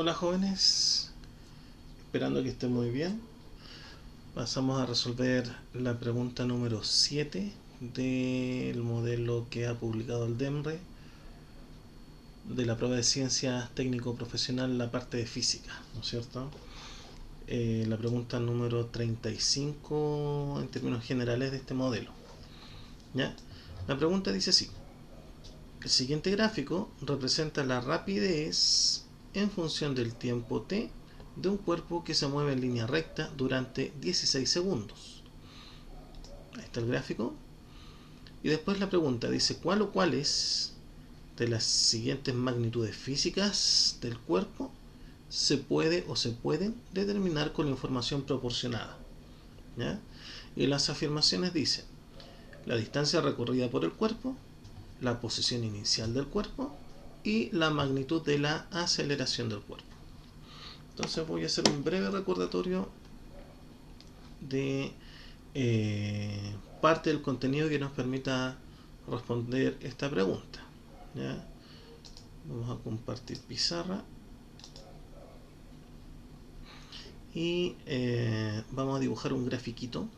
Hola jóvenes, esperando que estén muy bien. Pasamos a resolver la pregunta número 7 del modelo que ha publicado el DEMRE de la prueba de ciencias técnico-profesional, la parte de física, ¿no es cierto? La pregunta número 35 en términos generales de este modelo. ¿Ya? La pregunta dice así: el siguiente gráfico representa la rapidez en función del tiempo t de un cuerpo que se mueve en línea recta durante 16 segundos. Ahí está el gráfico. Y después la pregunta dice: ¿cuál o cuáles de las siguientes magnitudes físicas del cuerpo se puede o se pueden determinar con la información proporcionada? ¿Ya? Y las afirmaciones dicen: la distancia recorrida por el cuerpo, la posición inicial del cuerpo y la magnitud de la aceleración del cuerpo. Entonces voy a hacer un breve recordatorio de parte del contenido que nos permita responder esta pregunta. ¿Ya? Vamos a compartir pizarra y vamos a dibujar un grafiquito.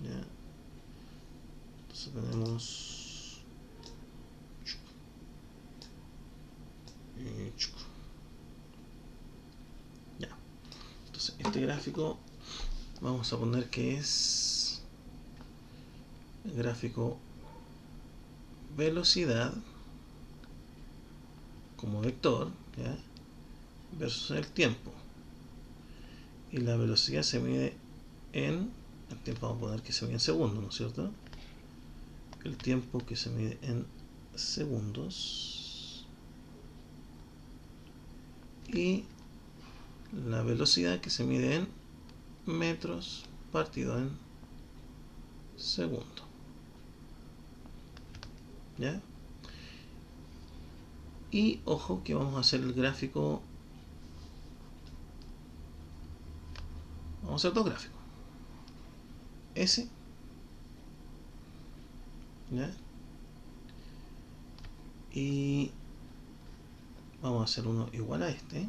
¿Ya? Entonces tenemos ya. Entonces este gráfico vamos a poner que es el gráfico velocidad como vector, ¿ya? Versus el tiempo. Y la velocidad se mide en, el tiempo vamos a poner que se mide en segundos, ¿no es cierto? El tiempo que se mide en segundos y la velocidad que se mide en metros partido en segundo. ¿Ya? Y ojo que vamos a hacer el gráfico, vamos a hacer dos gráficos, ese, ¿ya? Y vamos a hacer uno igual a este,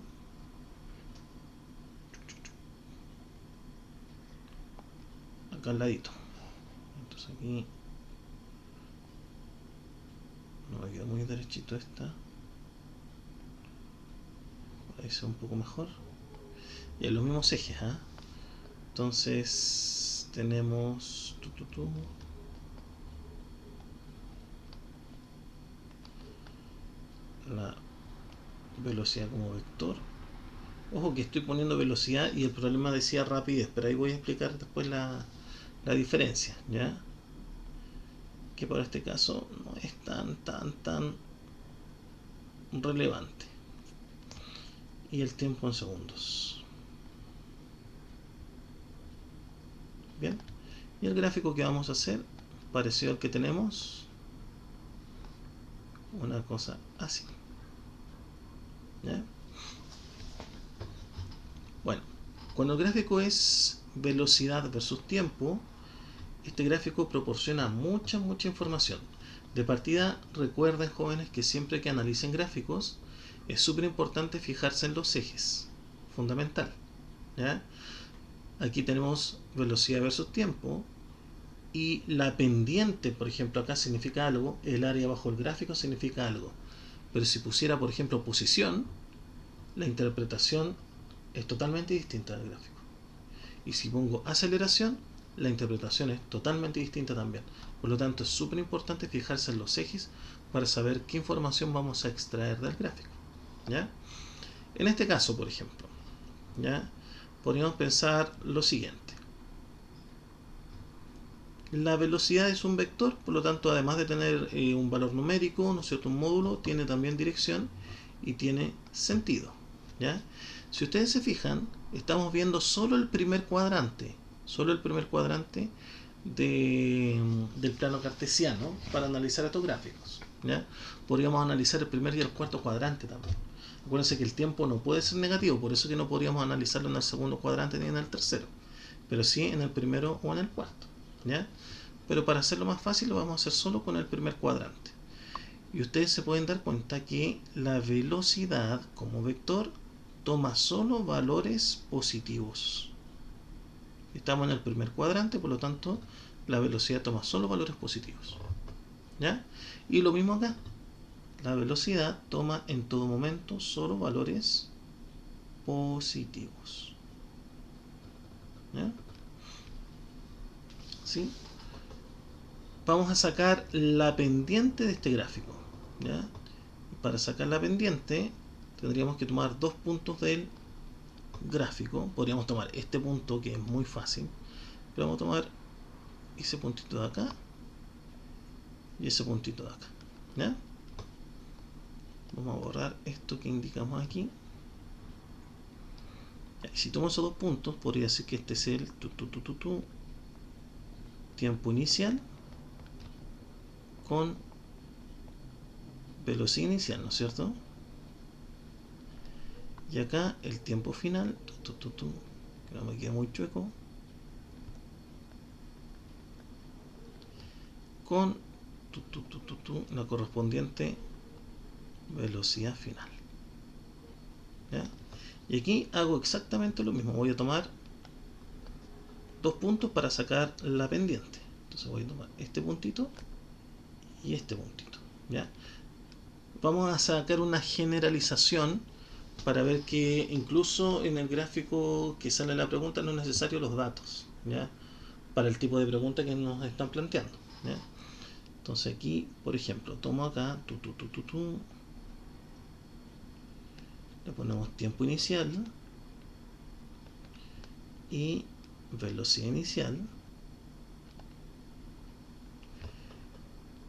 acá al ladito. Entonces aquí no me queda muy derechito esta, ahí se ve un poco mejor. Y en los mismos ejes, ¿eh? Entonces tenemos la velocidad como vector. Ojo que estoy poniendo velocidad y el problema decía rapidez, pero ahí voy a explicar después la diferencia, ¿ya? Que para este caso no es tan relevante. Y el tiempo en segundos. Bien. Y el gráfico que vamos a hacer, parecido al que tenemos, una cosa así. ¿Ya? Bueno, cuando el gráfico es velocidad versus tiempo, este gráfico proporciona mucha información. De partida, recuerden jóvenes que siempre que analicen gráficos es súper importante fijarse en los ejes, fundamental. ¿Ya? Aquí tenemos velocidad versus tiempo y la pendiente, por ejemplo, acá significa algo, el área bajo el gráfico significa algo. Pero si pusiera, por ejemplo, posición, la interpretación es totalmente distinta del gráfico. Y si pongo aceleración, la interpretación es totalmente distinta también. Por lo tanto, es súper importante fijarse en los ejes para saber qué información vamos a extraer del gráfico. ¿Ya? En este caso, por ejemplo, ¿ya? Podríamos pensar lo siguiente. La velocidad es un vector, por lo tanto, además de tener un valor numérico, ¿no es cierto?, un módulo, tiene también dirección y tiene sentido. ¿Ya? Si ustedes se fijan, estamos viendo solo el primer cuadrante del plano cartesiano para analizar estos gráficos. ¿Ya? Podríamos analizar el primer y el cuarto cuadrante también. Acuérdense que el tiempo no puede ser negativo, por eso que no podríamos analizarlo en el segundo cuadrante ni en el tercero, pero sí en el primero o en el cuarto. ¿Ya? Pero para hacerlo más fácil lo vamos a hacer solo con el primer cuadrante. Y ustedes se pueden dar cuenta que la velocidad como vector toma solo valores positivos. Estamos en el primer cuadrante, por lo tanto la velocidad toma solo valores positivos. ¿Ya? Y lo mismo acá. La velocidad toma en todo momento solo valores positivos. ¿Ya? ¿Sí? Vamos a sacar la pendiente de este gráfico. ¿Ya? Para sacar la pendiente tendríamos que tomar dos puntos del gráfico. Podríamos tomar este punto, que es muy fácil, pero vamos a tomar ese puntito de acá y ese puntito de acá. ¿Ya? Vamos a borrar esto que indicamos aquí. Y si tomo esos dos puntos, podría decir que este es el tiempo inicial con velocidad inicial, ¿no es cierto? Y acá el tiempo final, que no me queda muy chueco, con la correspondiente velocidad final. ¿Ya? Y aquí hago exactamente lo mismo. Voy a tomar dos puntos para sacar la pendiente. Entonces voy a tomar este puntito y este puntito. ¿Ya? Vamos a sacar una generalización para ver que incluso en el gráfico que sale la pregunta no es necesario los datos, ¿ya? Para el tipo de pregunta que nos están planteando, ¿ya? Entonces aquí, por ejemplo, tomo acá, le ponemos tiempo inicial y velocidad inicial,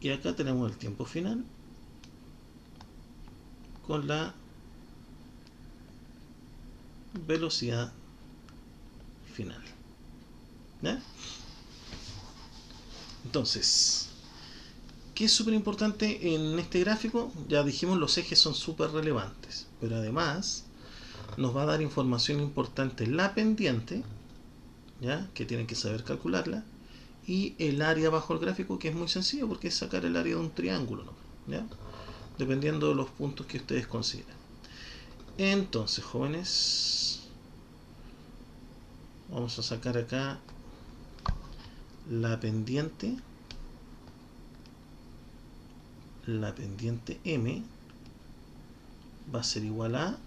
y acá tenemos el tiempo final con la velocidad final. ¿Ya? Entonces, ¿qué es súper importante en este gráfico? Ya dijimos, los ejes son súper relevantes, pero además nos va a dar información importante la pendiente, ¿ya? Que tienen que saber calcularla, y el área bajo el gráfico, que es muy sencillo porque es sacar el área de un triángulo, ¿no? ¿Ya? Dependiendo de los puntos que ustedes consideren. Entonces, jóvenes, vamos a sacar acá la pendiente M va a ser igual a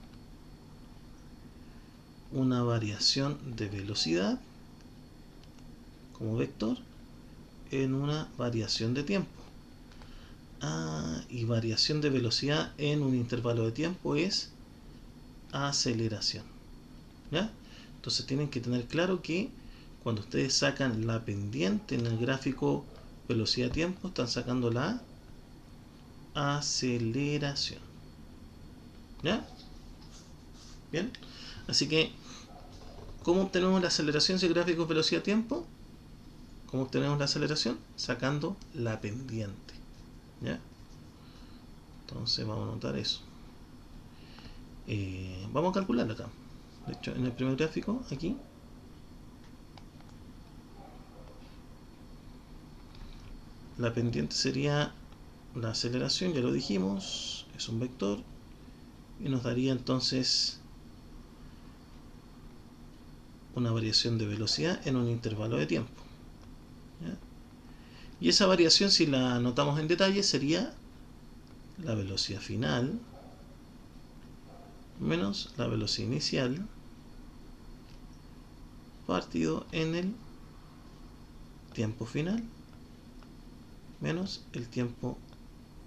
una variación de velocidad como vector en una variación de tiempo. Y variación de velocidad en un intervalo de tiempo es aceleración. ¿Ya? Entonces tienen que tener claro que cuando ustedes sacan la pendiente en el gráfico velocidad-tiempo, están sacando la aceleración. ¿Ya? Bien. Así que, ¿cómo obtenemos la aceleración si el gráfico es velocidad-tiempo? ¿Cómo obtenemos la aceleración? Sacando la pendiente. ¿Ya? Entonces vamos a anotar eso. Vamos a calcularlo acá. De hecho, en el primer gráfico, aquí, la pendiente sería la aceleración, ya lo dijimos, es un vector, y nos daría entonces una variación de velocidad en un intervalo de tiempo. ¿Ya? Y esa variación, si la anotamos en detalle, sería la velocidad final menos la velocidad inicial partido en el tiempo final menos el tiempo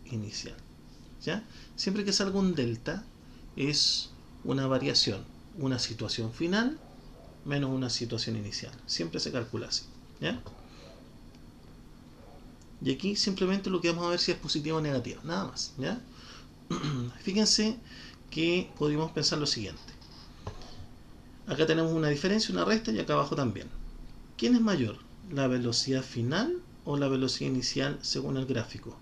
inicial. ¿Ya? Siempre que salga un delta es una variación, una situación final menos una situación inicial. Siempre se calcula así. ¿Ya? Y aquí simplemente lo que vamos a ver si es positivo o negativo, nada más. ¿Ya? Fíjense que podríamos pensar lo siguiente. Acá tenemos una diferencia, una resta, y acá abajo también. ¿Quién es mayor? ¿La velocidad final o la velocidad inicial según el gráfico?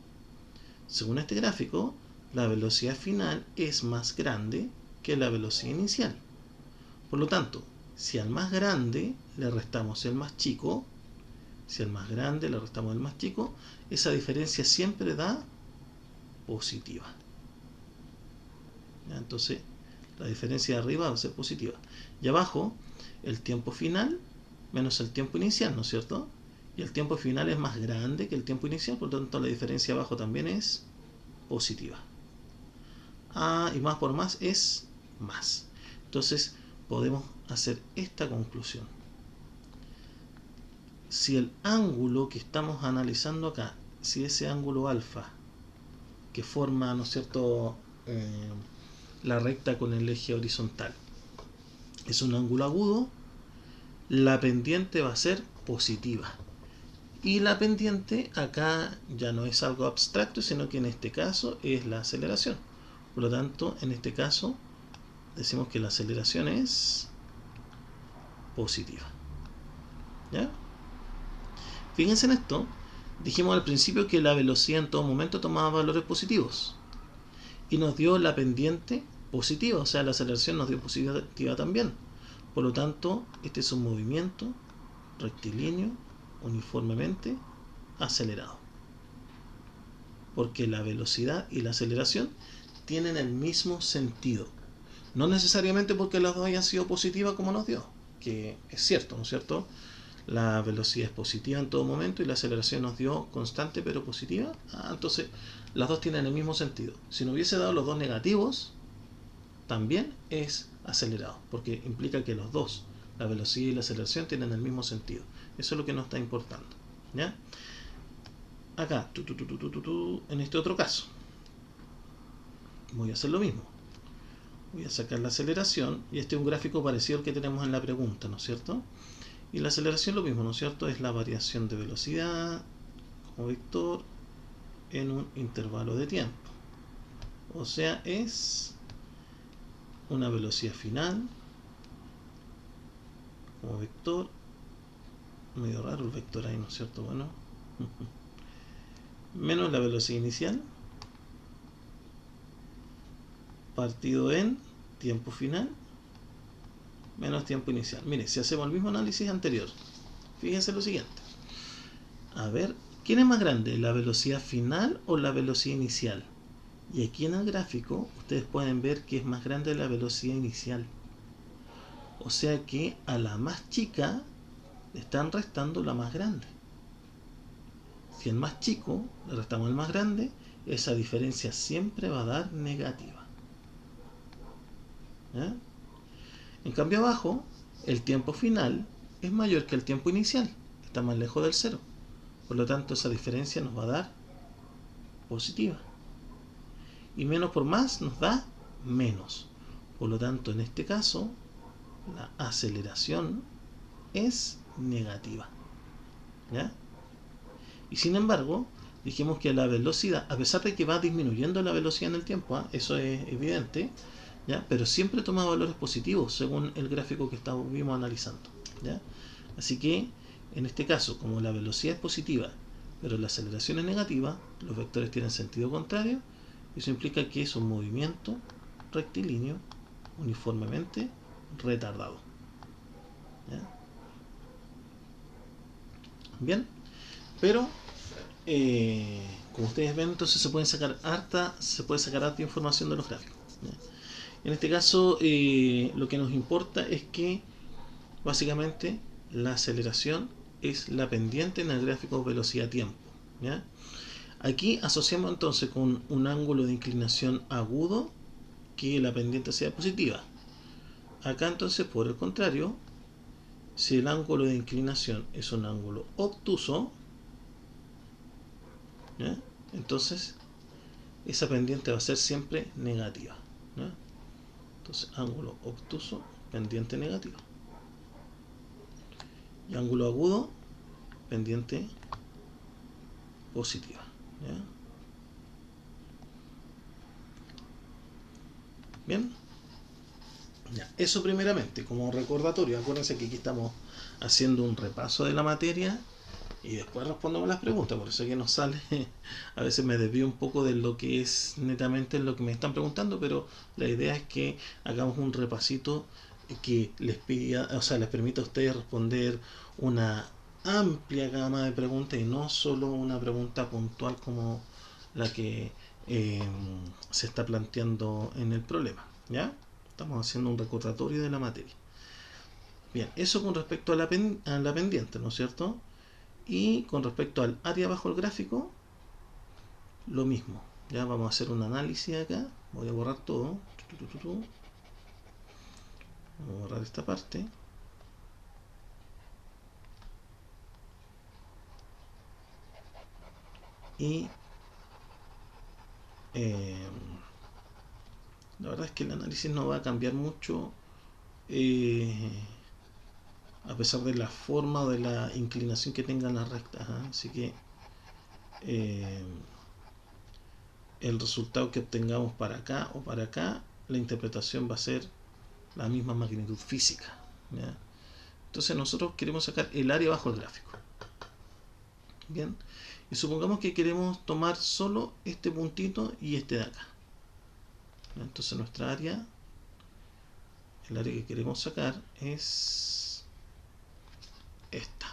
Según este gráfico, la velocidad final es más grande que la velocidad inicial. Por lo tanto, si al más grande le restamos el más chico, si al más grande le restamos el más chico, esa diferencia siempre da positiva. ¿Ya? Entonces la diferencia de arriba va a ser positiva. Y abajo, el tiempo final menos el tiempo inicial, ¿no es cierto? Y el tiempo final es más grande que el tiempo inicial, por lo tanto la diferencia abajo también es positiva. A y más por más es más. Entonces podemos hacer esta conclusión. Si el ángulo que estamos analizando acá, si ese ángulo alfa que forma, ¿no es cierto?, la recta con el eje horizontal es un ángulo agudo, la pendiente va a ser positiva. Y la pendiente acá ya no es algo abstracto, sino que en este caso es la aceleración. Por lo tanto, en este caso decimos que la aceleración es positiva. ¿Ya? Fíjense en esto. Dijimos al principio que la velocidad en todo momento tomaba valores positivos. Y nos dio la pendiente positiva, o sea, la aceleración nos dio positiva también. Por lo tanto, este es un movimiento rectilíneo uniformemente acelerado, porque la velocidad y la aceleración tienen el mismo sentido, no necesariamente porque las dos hayan sido positivas como nos dio, que es cierto, ¿no es cierto? La velocidad es positiva en todo momento y la aceleración nos dio constante pero positiva. Entonces las dos tienen el mismo sentido. Si no hubiese dado los dos negativos, también es acelerado, porque implica que los dos, la velocidad y la aceleración, tienen el mismo sentido. Eso es lo que nos está importando. ¿Ya? Acá, en este otro caso, voy a hacer lo mismo. Voy a sacar la aceleración, y este es un gráfico parecido al que tenemos en la pregunta, ¿no es cierto? Y la aceleración lo mismo, ¿no es cierto? Es la variación de velocidad como vector en un intervalo de tiempo. O sea, es una velocidad final como vector. Medio raro el vector ahí, ¿no es cierto? Bueno. Menos la velocidad inicial partido en tiempo final menos tiempo inicial. Mire, si hacemos el mismo análisis anterior, fíjense lo siguiente. A ver, ¿quién es más grande? ¿La velocidad final o la velocidad inicial? Y aquí en el gráfico ustedes pueden ver que es más grande la velocidad inicial. O sea que a la más chica le están restando la más grande. Si el más chico le restamos el más grande, esa diferencia siempre va a dar negativa. ¿Ya? En cambio abajo, el tiempo final es mayor que el tiempo inicial, está más lejos del cero. Por lo tanto, esa diferencia nos va a dar positiva. Y menos por más nos da menos. Por lo tanto, en este caso, la aceleración es negativa. ¿Ya? Y sin embargo, dijimos que la velocidad, a pesar de que va disminuyendo la velocidad en el tiempo, eso es evidente, ¿ya? Pero siempre toma valores positivos según el gráfico que estuvimos analizando. ¿Ya? Así que, en este caso, como la velocidad es positiva, pero la aceleración es negativa, los vectores tienen sentido contrario, eso implica que es un movimiento rectilíneo uniformemente retardado. ¿Ya? Bien, pero como ustedes ven, entonces se puede sacar harta información de los gráficos. ¿Ya? En este caso, lo que nos importa es que básicamente la aceleración es la pendiente en el gráfico velocidad-tiempo. ¿Ya? Aquí asociamos entonces con un ángulo de inclinación agudo que la pendiente sea positiva. Acá entonces, por el contrario, si el ángulo de inclinación es un ángulo obtuso, ¿ya? Entonces esa pendiente va a ser siempre negativa. ¿Ya? Entonces ángulo obtuso, pendiente negativa. Y ángulo agudo, pendiente positiva. ¿Ya? Bien. Ya, eso primeramente, como recordatorio. Acuérdense que aquí estamos haciendo un repaso de la materia y después respondemos las preguntas, por eso que nos sale, a veces me desvío un poco de lo que es netamente lo que me están preguntando, pero la idea es que hagamos un repasito que les pida, o sea, les permita a ustedes responder una amplia gama de preguntas y no solo una pregunta puntual como la que se está planteando en el problema. ¿Ya? Estamos haciendo un recordatorio de la materia. Bien, eso con respecto a la pendiente, ¿no es cierto? Y con respecto al área bajo el gráfico, lo mismo. Ya vamos a hacer un análisis acá. Voy a borrar todo. Voy a borrar esta parte. Y la verdad es que el análisis no va a cambiar mucho, a pesar de la forma o de la inclinación que tengan las rectas. Así que el resultado que obtengamos para acá o para acá, la interpretación va a ser la misma magnitud física. ¿Ya? Entonces nosotros queremos sacar el área bajo el gráfico. Bien, y supongamos que queremos tomar solo este puntito y este de acá. Entonces nuestra área, el área que queremos sacar es esta.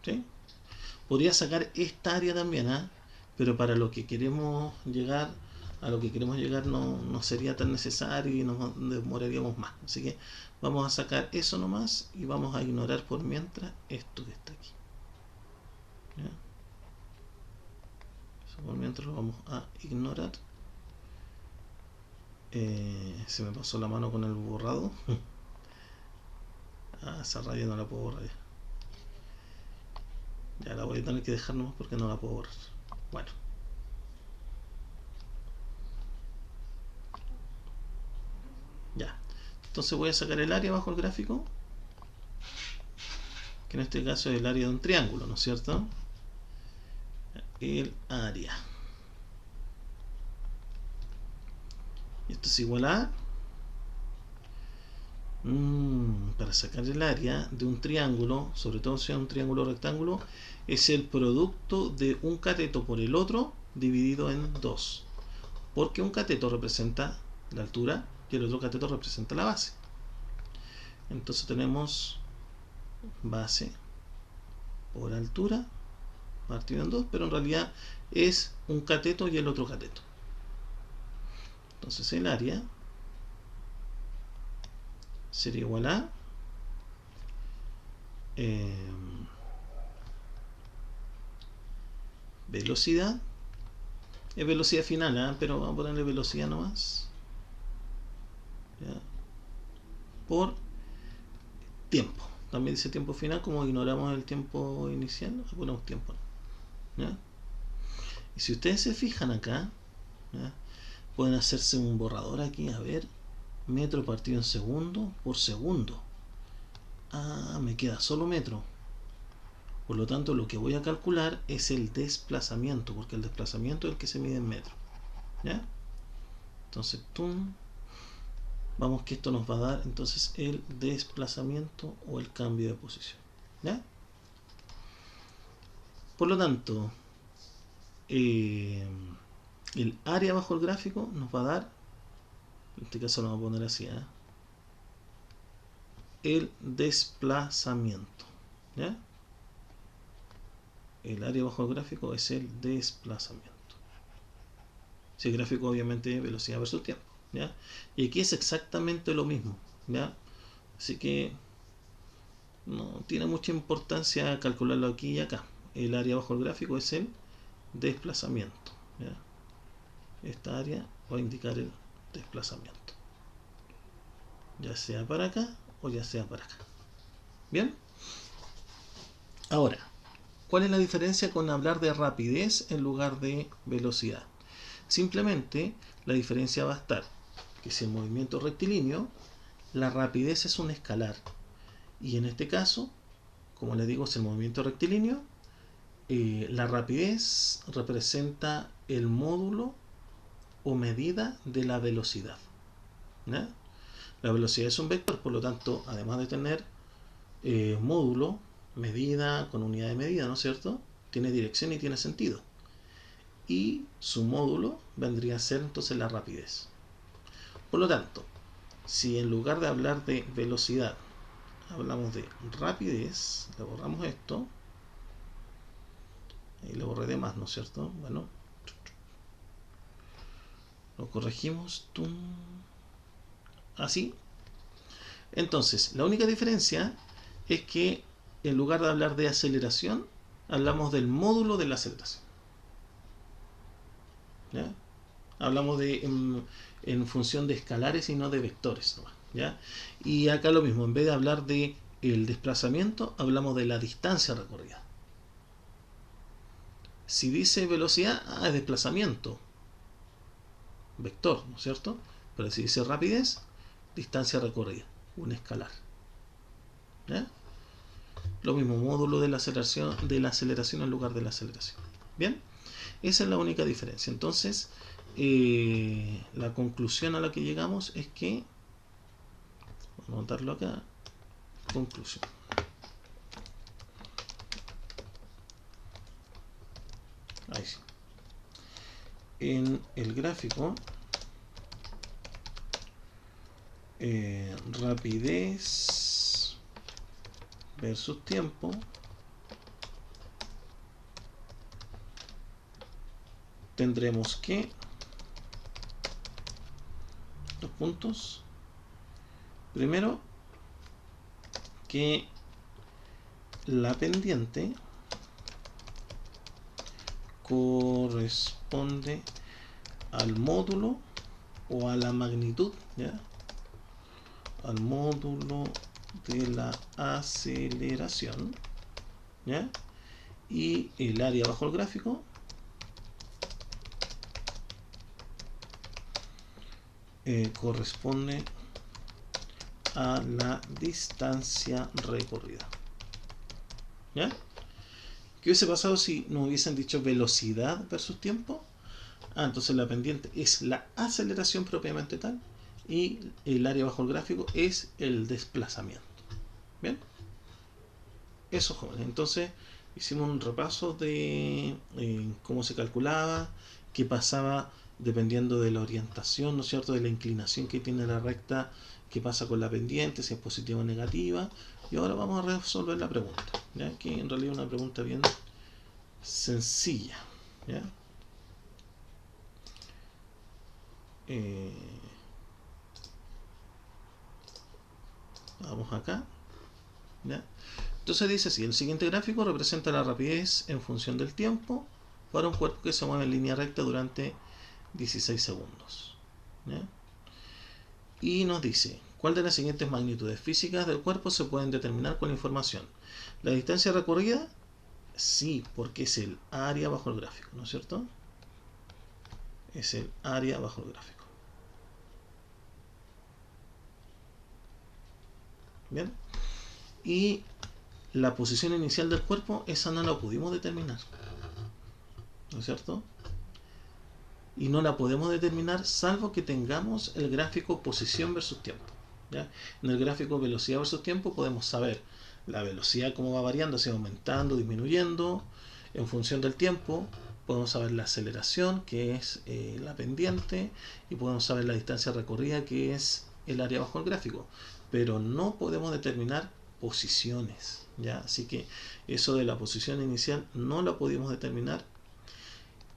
¿Sí? Podría sacar esta área también, pero para lo que queremos llegar, a lo que queremos llegar no sería tan necesario y nos demoraríamos más. Así que vamos a sacar eso nomás y vamos a ignorar por mientras esto que está aquí. ¿Ya? Eso por mientras lo vamos a ignorar. Se me pasó la mano con el borrado. Esa raya no la puedo borrar ya la voy a tener que dejar nomás porque no la puedo borrar. Bueno, ya, entonces voy a sacar el área bajo el gráfico, que en este caso es el área de un triángulo, ¿no es cierto? El área, y esto es igual a para sacar el área de un triángulo, sobre todo si es un triángulo rectángulo, es el producto de un cateto por el otro dividido en 2, porque un cateto representa la altura y el otro cateto representa la base. Entonces tenemos base por altura partido en 2, pero en realidad es un cateto y el otro cateto. Entonces el área sería igual a velocidad, es velocidad final, pero vamos a ponerle velocidad nomás, ¿ya? Por tiempo. También dice tiempo final, como ignoramos el tiempo inicial, ponemos tiempo, ¿ya? Y si ustedes se fijan acá, ¿ya? Pueden hacerse un borrador aquí, a ver, metro partido en segundo por segundo. Me queda solo metro. Por lo tanto, lo que voy a calcular es el desplazamiento, porque el desplazamiento es el que se mide en metro. ¿Ya? Entonces, vamos que esto nos va a dar entonces el desplazamiento o el cambio de posición. ¿Ya? Por lo tanto, el área bajo el gráfico nos va a dar, en este caso lo vamos a poner así, el desplazamiento. ¿Ya? El área bajo el gráfico es el desplazamiento. Si el gráfico obviamente es velocidad versus tiempo, ¿ya? Y aquí es exactamente lo mismo, ¿ya? Así que no tiene mucha importancia calcularlo aquí y acá. El área bajo el gráfico es el desplazamiento, ¿ya? Esta área va a indicar el desplazamiento, ya sea para acá o ya sea para acá. Bien, ahora, ¿cuál es la diferencia con hablar de rapidez en lugar de velocidad? Simplemente la diferencia va a estar que si el movimiento es rectilíneo, la rapidez es un escalar, y en este caso, como les digo, si el movimiento es rectilíneo, la rapidez representa el módulo o medida de la velocidad, ¿ya? La velocidad es un vector, por lo tanto, además de tener módulo, medida con unidad de medida, ¿no es cierto? Tiene dirección y tiene sentido. Y su módulo vendría a ser entonces la rapidez. Por lo tanto, si en lugar de hablar de velocidad hablamos de rapidez, le borramos esto, y le borré de más, ¿no es cierto? Bueno, lo corregimos, así. Entonces, la única diferencia es que en lugar de hablar de aceleración, hablamos del módulo de la aceleración. ¿Ya? Hablamos de en función de escalares y no de vectores, ¿ya? Y acá lo mismo, en vez de hablar de el desplazamiento, hablamos de la distancia recorrida. Si dice velocidad, es desplazamiento, vector, ¿no es cierto? Pero si dice rapidez, distancia recorrida, un escalar. ¿Ya? Lo mismo, módulo de la aceleración en lugar de la aceleración. Bien, esa es la única diferencia. Entonces, la conclusión a la que llegamos es que, vamos a anotarlo acá, conclusión. Ahí sí. En el gráfico, rapidez versus tiempo, tendremos que, dos puntos, primero, que la pendiente corresponde al módulo o a la magnitud, ¿ya? Al módulo de la aceleración, ¿ya? Y el área bajo el gráfico corresponde a la distancia recorrida, ¿ya? ¿Qué hubiese pasado si nos hubiesen dicho velocidad versus tiempo? Entonces la pendiente es la aceleración propiamente tal y el área bajo el gráfico es el desplazamiento. ¿Bien? Eso, jóvenes. Entonces hicimos un repaso de cómo se calculaba, qué pasaba dependiendo de la orientación, ¿no es cierto?, de la inclinación que tiene la recta, qué pasa con la pendiente, si es positiva o negativa. Y ahora vamos a resolver la pregunta, ¿ya? Que en realidad es una pregunta bien sencilla, ¿ya? Vamos acá, ¿ya? Entonces dice así: el siguiente gráfico representa la rapidez en función del tiempo para un cuerpo que se mueve en línea recta durante 16 segundos, ¿ya? Y nos dice, ¿cuál de las siguientes magnitudes físicas del cuerpo se pueden determinar con la información? ¿La distancia recorrida? Sí, porque es el área bajo el gráfico, ¿no es cierto? Es el área bajo el gráfico. Bien. Y la posición inicial del cuerpo, esa no la pudimos determinar, ¿no es cierto? Y no la podemos determinar salvo que tengamos el gráfico posición versus tiempo, ¿ya? En el gráfico velocidad versus tiempo podemos saber la velocidad cómo va variando, si va aumentando, disminuyendo en función del tiempo. Podemos saber la aceleración, que es la pendiente, y podemos saber la distancia recorrida, que es el área bajo el gráfico, pero no podemos determinar posiciones, ¿ya? Así que eso de la posición inicial no la pudimos determinar.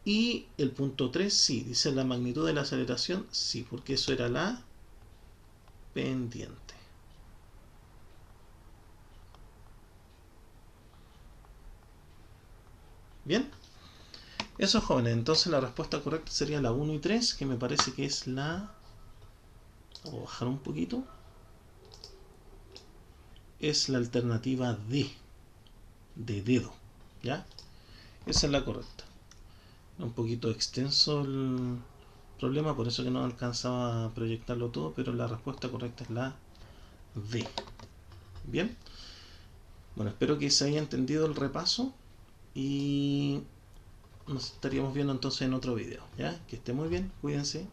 Y el punto 3, sí, dice la magnitud de la aceleración, sí, porque eso era la pendiente. Bien, eso, jóvenes. Entonces la respuesta correcta sería la 1 y 3, que me parece que es la... Voy a bajar un poquito. Es la alternativa D, de dedo, ¿ya? Esa es la correcta. Un poquito extenso el problema, por eso que no alcanzaba a proyectarlo todo, pero la respuesta correcta es la D. Bien, bueno, espero que se haya entendido el repaso y nos estaríamos viendo entonces en otro video, ¿ya? Que esté muy bien, cuídense.